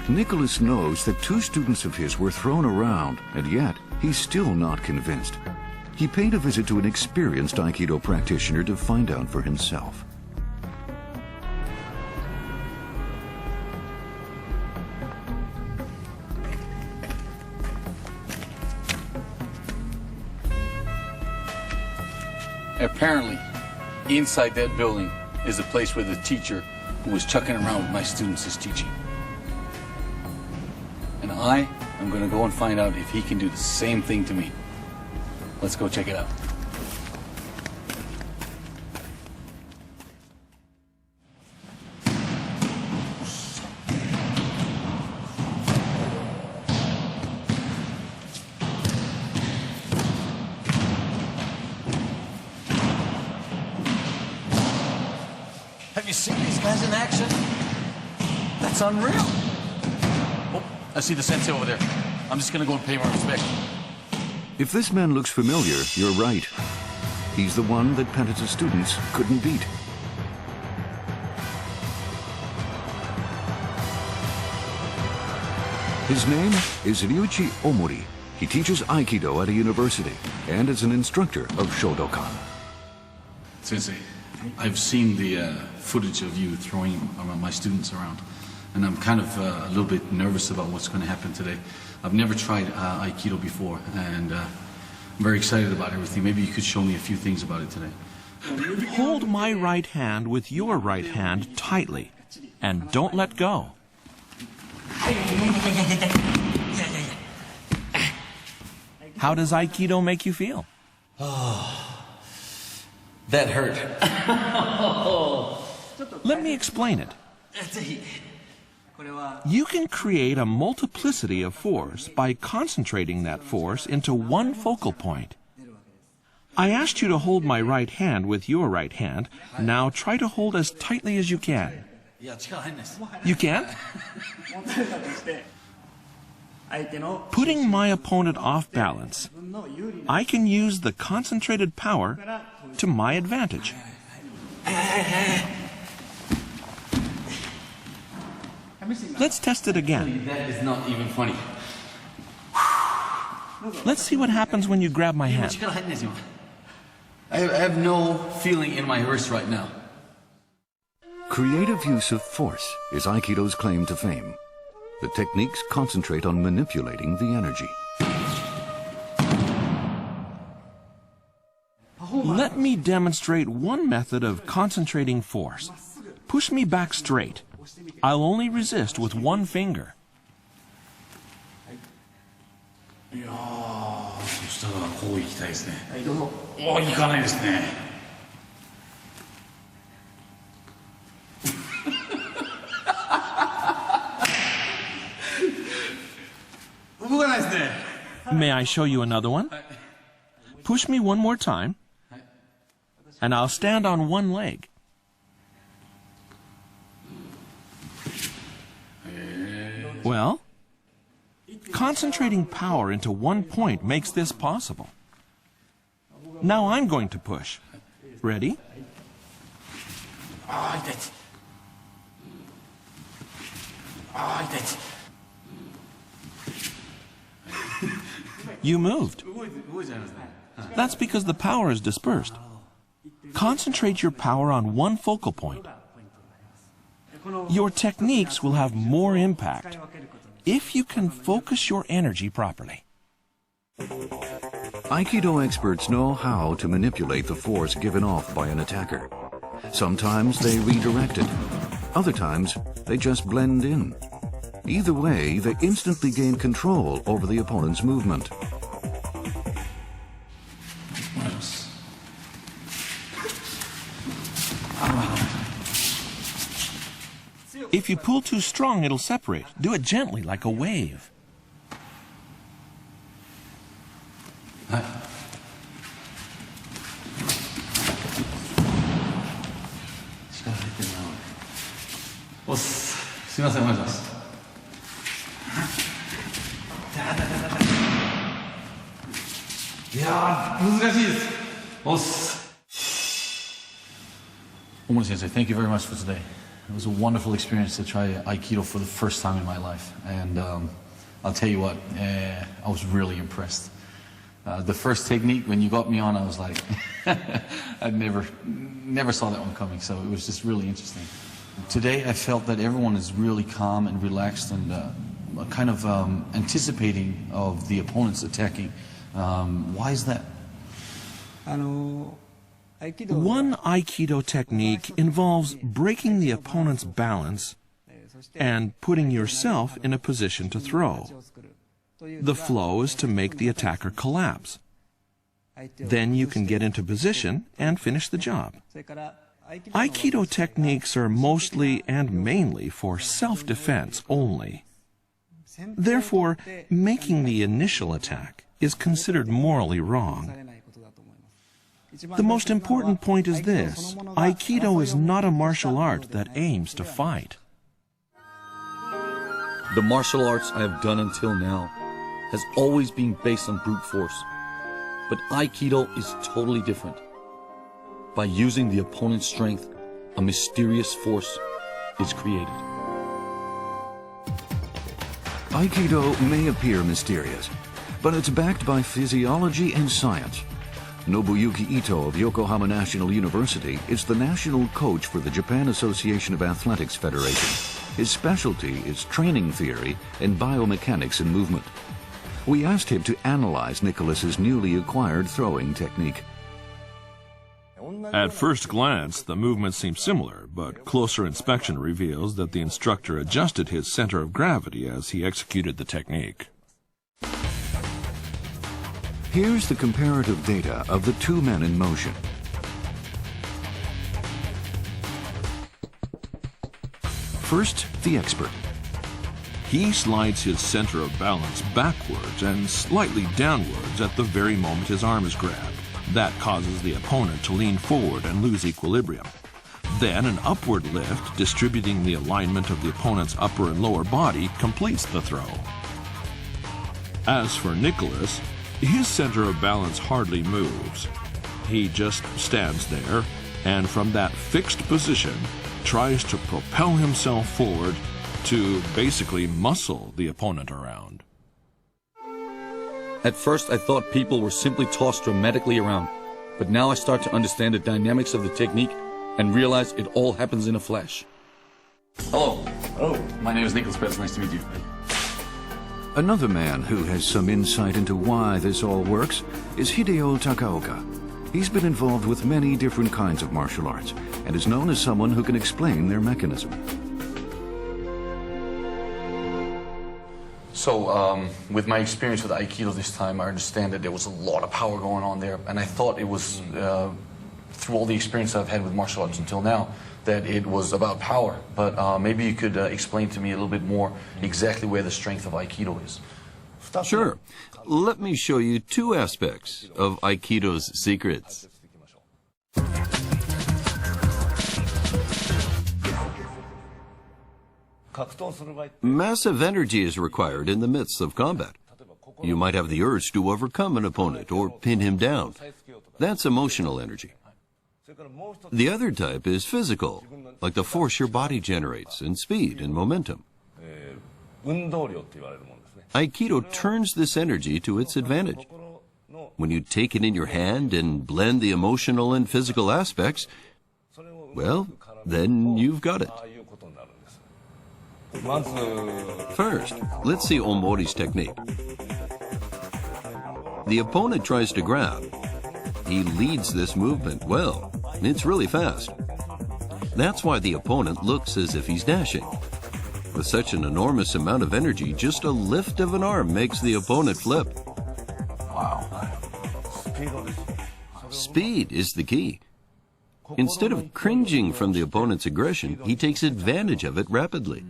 Nicholas knows that two students of his were thrown around, and yet he's still not convinced. He paid a visit to an experienced Aikido practitioner to find out for himself. Apparently, inside that building is the place where the teacher who was chucking around with my students is teaching. And I am going to go and find out if he can do the same thing to me. Let's go check it out. Have you seen these guys in action? That's unreal. Oh, I see the sensei over there. I'm just going to go and pay my respect. If this man looks familiar, you're right. He's the one that Penta's students couldn't beat. His name is Ryuichi Omori. He teaches Aikido at a university and is an instructor of Shodokan. Sensei, I've seen the footage of you throwing my students around, and I'm kind of a little bit nervous about what's going to happen today. I've never tried Aikido before, and I'm very excited about everything. Maybe you could show me a few things about it today. Hold my right hand with your right hand tightly, and don't let go. How does Aikido make you feel? That hurt. Let me explain it. You can create a multiplicity of force by concentrating that force into one focal point. I asked you to hold my right hand with your right hand. Now try to hold as tightly as you can. You can't? Putting my opponent off balance, I can use the concentrated power to my advantage. Let's test it again. That is not even funny. Let's see what happens when you grab my hand. I have no feeling in my wrist right now. Creative use of force is Aikido's claim to fame. The techniques concentrate on manipulating the energy. Let me demonstrate one method of concentrating force. Push me back straight. I'll only resist with one finger. いやー、そしたらこう行きたいですね。おー、行かないですね。動かないですね。May I show you another one? Push me one more time, and I'll stand on one leg. Well, concentrating power into one point makes this possible. Now I'm going to push. Ready? You moved. That's because the power is dispersed. Concentrate your power on one focal point. Your techniques will have more impact if you can focus your energy properly. Aikido experts know how to manipulate the force given off by an attacker. Sometimes they redirect it. Other times, they just blend in. Either way, they instantly gain control over the opponent's movement. If you pull too strong, it'll separate. Do it gently, like a wave. Omori Sensei, thank you very much for today. It was a wonderful experience to try Aikido for the first time in my life. And I'll tell you what, I was really impressed. The first technique, when you got me on, I was like, I never saw that one coming, so it was just really interesting. Today, I felt that everyone is really calm and relaxed and kind of anticipating of the opponent's attacking. Why is that? One Aikido technique involves breaking the opponent's balance and putting yourself in a position to throw. The flow is to make the attacker collapse. Then you can get into position and finish the job. Aikido techniques are mostly and mainly for self-defense only. Therefore, making the initial attack is considered morally wrong. The most important point is this: Aikido is not a martial art that aims to fight. The martial arts I have done until now has always been based on brute force. But Aikido is totally different. By using the opponent's strength, a mysterious force is created. Aikido may appear mysterious, but it's backed by physiology and science. Nobuyuki Ito of Yokohama National University is the national coach for the Japan Association of Athletics Federation. His specialty is training theory and biomechanics in movement. We asked him to analyze Nicholas's newly acquired throwing technique. At first glance, the movements seem similar, but closer inspection reveals that the instructor adjusted his center of gravity as he executed the technique. Here's the comparative data of the two men in motion. First, the expert. He slides his center of balance backwards and slightly downwards at the very moment his arm is grabbed. That causes the opponent to lean forward and lose equilibrium. Then an upward lift, distributing the alignment of the opponent's upper and lower body, completes the throw. As for Nicholas, his center of balance hardly moves. He just stands there, and from that fixed position, tries to propel himself forward to basically muscle the opponent around. At first, I thought people were simply tossed dramatically around, but now I start to understand the dynamics of the technique and realize it all happens in a flash. Hello. Hello. My name is Nicholas Petz. Nice to meet you. Another man who has some insight into why this all works is Hideo Takaoka. He's been involved with many different kinds of martial arts and is known as someone who can explain their mechanism. So, with my experience with Aikido this time, I understand that there was a lot of power going on there, and I thought it was, through all the experience I've had with martial arts until now, that it was about power. But maybe you could explain to me a little bit more exactly where the strength of Aikido is. Sure. Let me show you two aspects of Aikido's secrets. Massive energy is required in the midst of combat. You might have the urge to overcome an opponent or pin him down. That's emotional energy. The other type is physical, like the force your body generates in speed and momentum. Aikido turns this energy to its advantage. When you take it in your hand and blend the emotional and physical aspects, well, then you've got it. First, let's see Omori's technique. The opponent tries to grab. He leads this movement well. It's really fast. That's why the opponent looks as if he's dashing. With such an enormous amount of energy, just a lift of an arm makes the opponent flip. Wow. Speed is the key. Instead of cringing from the opponent's aggression, he takes advantage of it rapidly.